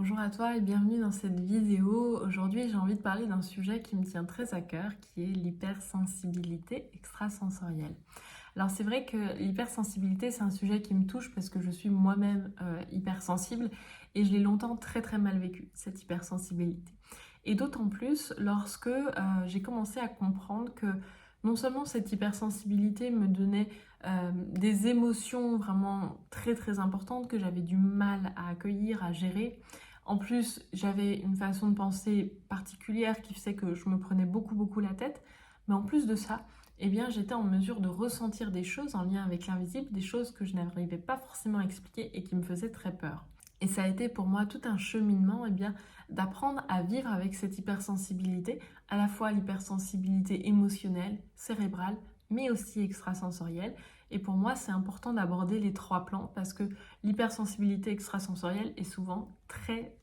Bonjour à toi et bienvenue dans cette vidéo. Aujourd'hui, j'ai envie de parler d'un sujet qui me tient très à cœur, qui est l'hypersensibilité extrasensorielle. Alors c'est vrai que l'hypersensibilité, c'est un sujet qui me touche parce que je suis moi-même hypersensible et je l'ai longtemps très mal vécu, cette hypersensibilité. Et d'autant plus lorsque j'ai commencé à comprendre que non seulement cette hypersensibilité me donnait des émotions vraiment très importantes que j'avais du mal à accueillir, à gérer. En plus, j'avais une façon de penser particulière qui faisait que je me prenais beaucoup la tête. Mais en plus de ça, eh bien, j'étais en mesure de ressentir des choses en lien avec l'invisible, des choses que je n'arrivais pas forcément à expliquer et qui me faisaient très peur. Et ça a été pour moi tout un cheminement, eh bien, d'apprendre à vivre avec cette hypersensibilité, à la fois l'hypersensibilité émotionnelle, cérébrale, mais aussi extrasensorielle. Et pour moi, c'est important d'aborder les trois plans parce que l'hypersensibilité extrasensorielle est souvent très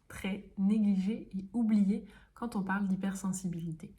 négligée et oubliée quand on parle d'hypersensibilité.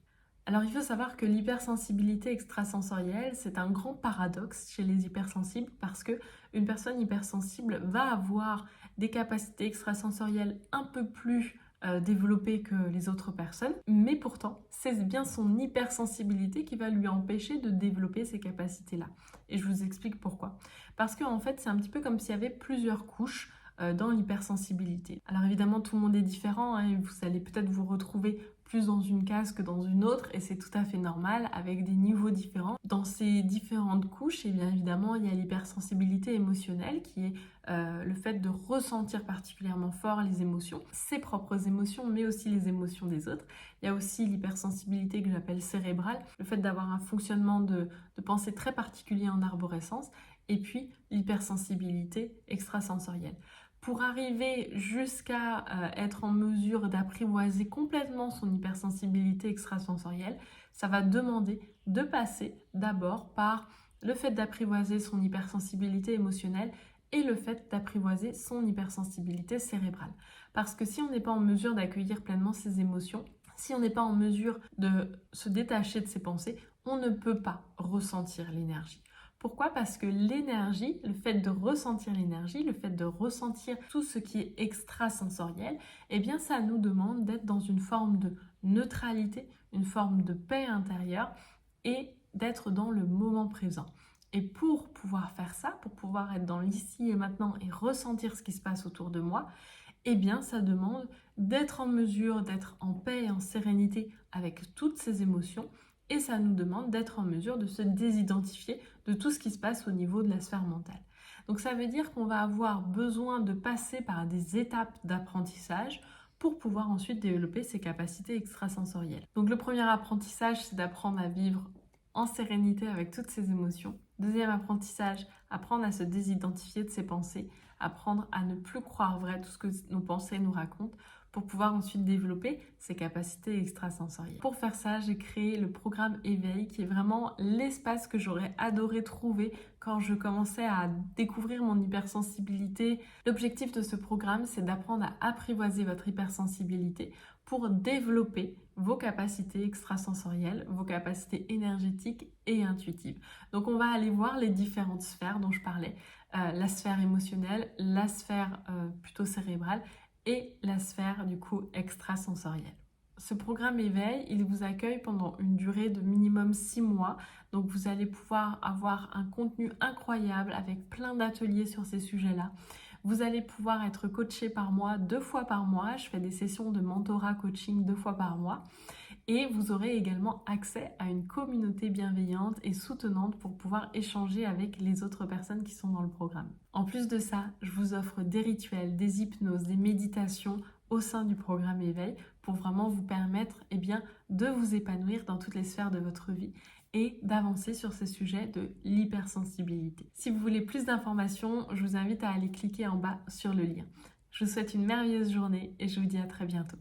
Alors il faut savoir que l'hypersensibilité extrasensorielle, c'est un grand paradoxe chez les hypersensibles parce que une personne hypersensible va avoir des capacités extrasensorielles un peu plus développées que les autres personnes, mais pourtant, c'est bien son hypersensibilité qui va lui empêcher de développer ces capacités-là. Et je vous explique pourquoi. Parce qu'en fait, c'est un petit peu comme s'il y avait plusieurs couches dans l'hypersensibilité. Alors évidemment, tout le monde est différent, hein, et vous allez peut-être vous retrouver plus dans une case que dans une autre, et c'est tout à fait normal, avec des niveaux différents. Dans ces différentes couches, et bien évidemment, il y a l'hypersensibilité émotionnelle, qui est le fait de ressentir particulièrement fort les émotions, ses propres émotions, mais aussi les émotions des autres. Il y a aussi l'hypersensibilité que j'appelle cérébrale, le fait d'avoir un fonctionnement de pensée très particulier en arborescence, et puis l'hypersensibilité extrasensorielle. Pour arriver jusqu'à être en mesure d'apprivoiser complètement son hypersensibilité extrasensorielle, ça va demander de passer d'abord par le fait d'apprivoiser son hypersensibilité émotionnelle et le fait d'apprivoiser son hypersensibilité cérébrale. Parce que si on n'est pas en mesure d'accueillir pleinement ses émotions, si on n'est pas en mesure de se détacher de ses pensées, on ne peut pas ressentir l'énergie. Pourquoi? Parce que l'énergie, le fait de ressentir l'énergie, le fait de ressentir tout ce qui est extrasensoriel, eh bien ça nous demande d'être dans une forme de neutralité, une forme de paix intérieure et d'être dans le moment présent. Et pour pouvoir faire ça, pour pouvoir être dans l'ici et maintenant et ressentir ce qui se passe autour de moi, eh bien ça demande d'être en mesure d'être en paix et en sérénité avec toutes ces émotions et ça nous demande d'être en mesure de se désidentifier de tout ce qui se passe au niveau de la sphère mentale. Donc ça veut dire qu'on va avoir besoin de passer par des étapes d'apprentissage pour pouvoir ensuite développer ses capacités extrasensorielles. Donc le premier apprentissage, c'est d'apprendre à vivre en sérénité avec toutes ses émotions. Deuxième apprentissage, apprendre à se désidentifier de ses pensées, apprendre à ne plus croire vrai tout ce que nos pensées nous racontent pour pouvoir ensuite développer ses capacités extrasensorielles. Pour faire ça, j'ai créé le programme Éveil qui est vraiment l'espace que j'aurais adoré trouver quand je commençais à découvrir mon hypersensibilité. L'objectif de ce programme, c'est d'apprendre à apprivoiser votre hypersensibilité pour développer vos capacités extrasensorielles, vos capacités énergétiques et intuitives. Donc on va aller voir les différentes sphères dont je parlais, la sphère émotionnelle, la sphère plutôt cérébrale et la sphère du coup extrasensorielle. Ce programme Éveil, il vous accueille pendant une durée de minimum 6 mois. Donc vous allez pouvoir avoir un contenu incroyable avec plein d'ateliers sur ces sujets-là. Vous allez pouvoir être coaché par moi 2 fois par mois. Je fais des sessions de mentorat coaching 2 fois par mois. Et vous aurez également accès à une communauté bienveillante et soutenante pour pouvoir échanger avec les autres personnes qui sont dans le programme. En plus de ça, je vous offre des rituels, des hypnoses, des méditations au sein du programme Éveil pour vraiment vous permettre de vous épanouir dans toutes les sphères de votre vie et d'avancer sur ces sujets de l'hypersensibilité. Si vous voulez plus d'informations, je vous invite à aller cliquer en bas sur le lien. Je vous souhaite une merveilleuse journée et je vous dis à très bientôt.